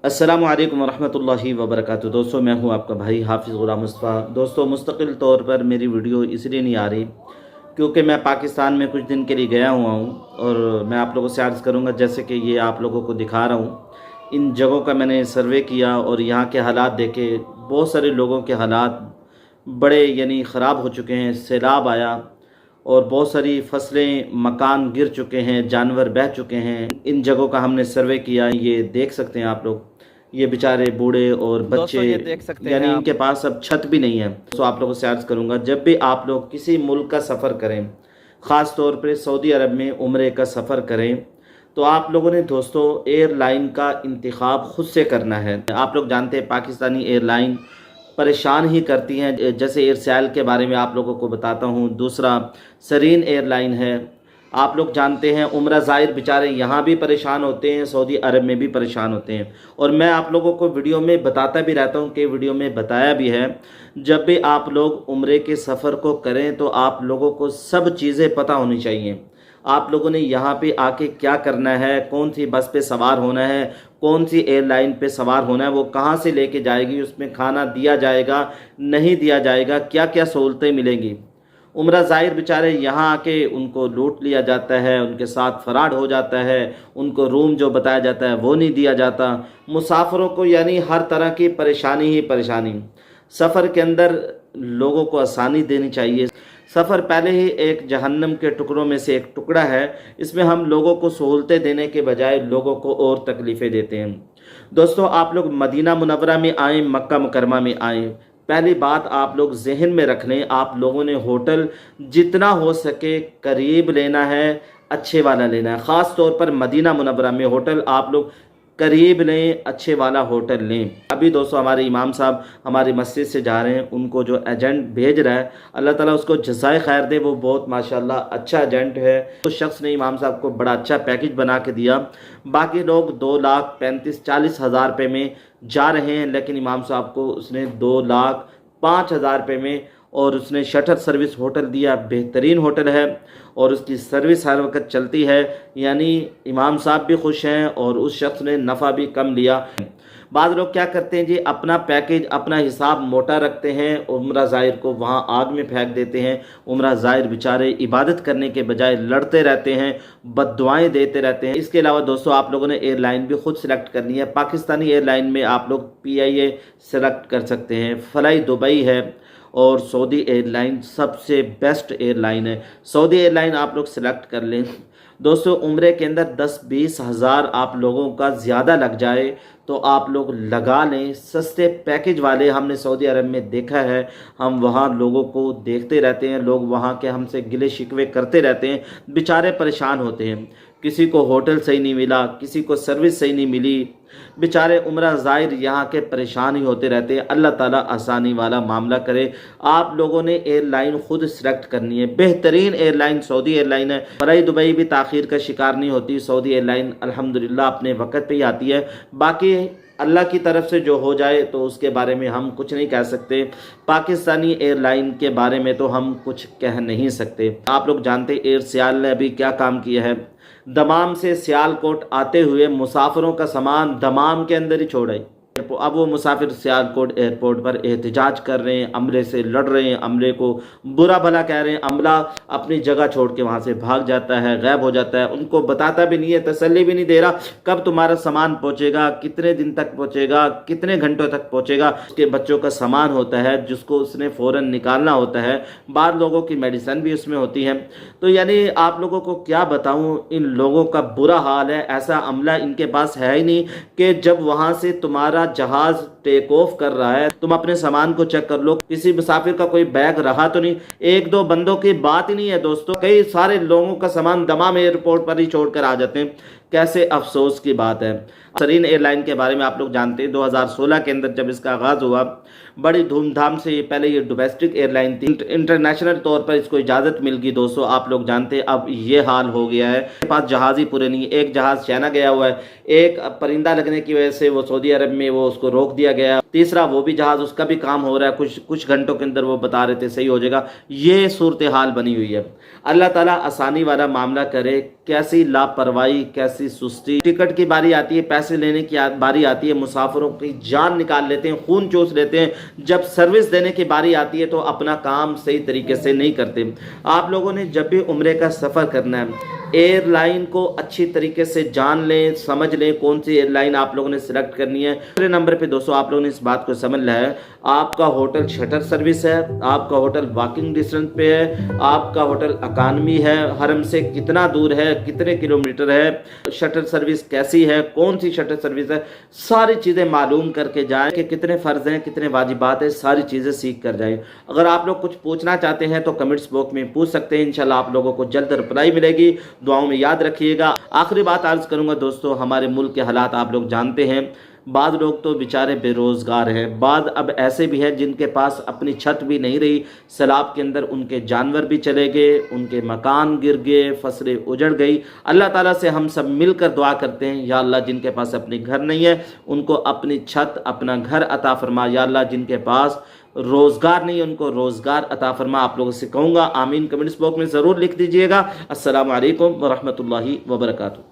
अस्सलामु अलैकुम वरहमतुल्लाहि वबरकातुहू। दोस्तों, मैं हूं आपका भाई हाफिज़ ग़ुलाम मुस्तफ़ा। दोस्तों, मुस्तकिल तौर पर मेरी वीडियो इसलिए नहीं आ रही क्योंकि मैं पाकिस्तान में कुछ दिन के लिए गया हुआ हूं और मैं आप लोगों से अर्ज़ करूंगा, जैसे कि ये आप लोगों को दिखा रहा हूं, इन जगहों का मैंने सर्वे किया और यहाँ के हालात देखे। बहुत सारे लोगों के हालात बड़े ख़राब हो चुके हैं। सैलाब आया और बहुत सारी फसलें, मकान गिर चुके हैं, जानवर बह चुके हैं। इन जगहों का हमने सर्वे किया। ये देख सकते हैं आप लोग, ये बेचारे बूढ़े और बच्चे, ये देख सकते हैं इनके पास अब छत भी नहीं है। तो आप लोगों से अर्ज़ करूंगा, जब भी आप लोग किसी मुल्क का सफ़र करें, ख़ास तौर पर सऊदी अरब में उम्रे का सफ़र करें, तो आप लोगों ने दोस्तों एयरलाइन का इंतखाब ख़ुद से करना है। आप लोग जानते हैं पाकिस्तानी एयरलाइन परेशान ही करती हैं। जैसे एयरसेल के बारे में आप लोगों को बताता हूँ। दूसरा सरीन एयरलाइन है। आप लोग जानते हैं उम्रा ज़ायर बेचारे यहाँ भी परेशान होते हैं, सऊदी अरब में भी परेशान होते हैं। और मैं आप लोगों को वीडियो में बताता भी रहता हूँ कि वीडियो में बताया भी है, जब भी आप लोग उम्रे के सफ़र को करें तो आप लोगों को सब चीज़ें पता होनी चाहिए। आप लोगों ने यहाँ पे आके क्या करना है, कौन सी बस पे सवार होना है, कौन सी एयरलाइन पे सवार होना है, वो कहाँ से लेके जाएगी, उसमें खाना दिया जाएगा नहीं दिया जाएगा, क्या क्या सहूलतें मिलेंगी। उम्रा ज़ाहिर बेचारे यहाँ आके उनको लूट लिया जाता है, उनके साथ फराड हो जाता है, उनको रूम जो बताया जाता है वो नहीं दिया जाता। मुसाफिरों को हर तरह की परेशानी ही परेशानी। सफ़र के अंदर लोगों को आसानी देनी चाहिए। सफ़र पहले ही एक जहन्नम के टुकड़ों में से एक टुकड़ा है। इसमें हम लोगों को सहूलतें देने के बजाय लोगों को और तकलीफ़ें देते हैं। दोस्तों, आप लोग मदीना मुनव्वरा में आएँ, मक्का मुकरमा में आएँ, पहली बात आप लोग जहन में रख लें, आप लोगों ने होटल जितना हो सके करीब लेना है, अच्छे वाला लेना है। ख़ास तौर पर मदीना मुनव्वरा में होटल आप लोग करीब लें, अच्छे वाला होटल लें। अभी दोस्तों हमारे इमाम साहब हमारी मस्जिद से जा रहे हैं, उनको जो एजेंट भेज रहा है अल्लाह ताला उसको जज़ाए खैर दे, वो बहुत माशाल्लाह अच्छा एजेंट है। उस शख्स ने इमाम साहब को बड़ा अच्छा पैकेज बना के दिया। बाकी लोग 2,35,40,000 रुपये में जा रहे हैं, लेकिन इमाम साहब को उसने 2,05,000 रुपये में, और उसने शटर सर्विस होटल दिया। बेहतरीन होटल है और उसकी सर्विस हर वक्त चलती है। इमाम साहब भी खुश हैं और उस शख्स ने नफ़ा भी कम लिया। बाद लोग क्या करते हैं जी, अपना पैकेज, अपना हिसाब मोटा रखते हैं, उम्रा ज़ाहिर को वहाँ आग में फेंक देते हैं। उम्रा ज़ाहिर बेचारे इबादत करने के बजाय लड़ते रहते हैं, बद्दुआएं देते रहते हैं। इसके अलावा दोस्तों आप लोगों ने एयरलाइन भी खुद सेलेक्ट करनी है। पाकिस्तानी एयरलाइन में आप लोग PIA सेलेक्ट कर सकते हैं, फ्लाई दुबई है, और सऊदी एयरलाइन सबसे बेस्ट एयरलाइन है। सऊदी एयरलाइन आप लोग सेलेक्ट कर लें। दोस्तों, उम्रे के अंदर 10-20 हज़ार आप लोगों का ज़्यादा लग जाए तो आप लोग लगा लें सस्ते पैकेज वाले। हमने सऊदी अरब में देखा है, हम वहाँ लोगों को देखते रहते हैं, लोग वहाँ के हमसे गिले शिकवे करते रहते हैं, बेचारे परेशान होते हैं। किसी को होटल सही नहीं मिला, किसी को सर्विस सही नहीं मिली, बेचारे उम्रा ज़ाहिर यहाँ के परेशान ही होते रहते हैं। अल्लाह ताला आसानी वाला मामला करे। आप लोगों ने एयरलाइन खुद सेलेक्ट करनी है। बेहतरीन एयरलाइन सऊदी एयरलाइन है। फ्लाई दुबई भी ताख़ीर का शिकार नहीं होती। सऊदी एयरलाइन अल्हम्दुलिल्लाह अपने वक्त पे ही आती है। बाकी अल्लाह की तरफ से जो हो जाए तो उसके बारे में हम कुछ नहीं कह सकते। पाकिस्तानी एयरलाइन के बारे में तो हम कुछ कह नहीं सकते। आप लोग जानते एयरसेल ने अभी क्या काम किया है। दमाम से सियालकोट आते हुए मुसाफिरों का सामान दमाम के अंदर ही छोड़ा। अब वो मुसाफिर सियालकोट एयरपोर्ट पर एहतजाज कर रहे हैं, अमले से लड़ रहे हैं, अमले को बुरा भला कह रहे हैं। अमला अपनी जगह छोड़ के वहाँ से भाग जाता है, गायब हो जाता है। उनको बताता भी नहीं है, तसल्ली भी नहीं दे रहा कब तुम्हारा सामान पहुँचेगा, कितने दिन तक पहुँचेगा, कितने घंटों तक पहुँचेगा। उसके बच्चों का सामान होता है जिसको उसने फ़ौरन निकालना होता है। बाद लोगों की मेडिसिन भी उसमें होती है। तो आप लोगों को क्या बताऊँ, इन लोगों का बुरा हाल है। ऐसा अमला इनके पास है ही नहीं कि जब वहाँ से तुम्हारा जहाज टेक ऑफ कर रहा है तुम अपने सामान को चेक कर लो, किसी मुसाफिर का कोई बैग रहा तो नहीं। एक दो बंदों की बात ही नहीं है दोस्तों, कई सारे लोगों का सामान दमाम एयरपोर्ट पर ही छोड़कर आ जाते हैं। कैसे अफसोस की बात है। सरीन एयरलाइन के बारे में आप लोग जानते हैं, 2016 के अंदर जब इसका आगाज़ हुआ, बड़ी धूमधाम से, पहले ये डोमेस्टिक एयरलाइन थी, इंटरनेशनल तौर पर इसको इजाज़त मिल गई। दोस्तों आप लोग जानते हैं अब ये हाल हो गया है, पास जहाज़ ही पूरे नहीं। एक जहाज़ चाइना गया हुआ है, एक परिंदा लगने की वजह से वो सऊदी अरब में वो उसको रोक दिया गया। तीसरा वो भी जहाज़, उसका भी काम हो रहा है, कुछ घंटों के अंदर वो बता रहे थे सही हो जाएगा। ये सूरत हाल बनी हुई है। अल्लाह ताला आसानी वाला मामला करे। कैसी लापरवाही, कैसी सुस्ती। टिकट की बारी आती है, पैसे लेने की बारी आती है, मुसाफिरों की जान निकाल लेते हैं, खून चूस लेते हैं। जब सर्विस देने की बारी आती है तो अपना काम सही तरीके से नहीं करते। आप लोगों ने जब भी उम्रे का सफ़र करना है, एयरलाइन को अच्छी तरीके से जान लें, समझ लें कौन सी एयरलाइन आप लोगों ने सिलेक्ट करनी है। दूसरे नंबर पे दोस्तों आप लोगों ने इस बात को समझ लिया है, आपका होटल शटर सर्विस है, आपका होटल वॉकिंग डिस्टेंस पे है, आपका होटल इकानमी है, हरम से कितना दूर है, कितने किलोमीटर है, शटर सर्विस कैसी है, कौन सी शटर सर्विस है, सारी चीज़ें मालूम करके जाएं कि कितने फ़र्ज़ हैं, कितने वाजिबात हैं, सारी चीज़ें सीख कर जाएं। अगर आप लोग कुछ पूछना चाहते हैं तो कमेंट्स बॉक्स में पूछ सकते हैं, इंशाल्लाह आप लोगों को जल्द रिप्लाई मिलेगी। दुआओं में याद रखिएगा। आखिरी बात अर्ज करूंगा दोस्तों, हमारे मुल्क के हालात आप लोग जानते हैं। बाद लोग तो बेचारे बेरोज़गार हैं, बाद अब ऐसे भी हैं जिनके पास अपनी छत भी नहीं रही, सैलाब के अंदर उनके जानवर भी चले गए, उनके मकान गिर गए, फसलें उजड़ गई। अल्लाह ताला से हम सब मिलकर दुआ करते हैं, या अल्लाह जिनके पास अपनी घर नहीं है उनको अपनी छत, अपना घर अता फरमा। या अल्लाह जिनके पास रोज़गार नहीं है उनको रोज़गार अता फरमा। आप लोगों से कहूँगा आमीन कमेंट्स बॉक्स में ज़रूर लिख दीजिएगा। अस्सलामु अलैकुम व रहमतुल्लाहि व बरकातुहू।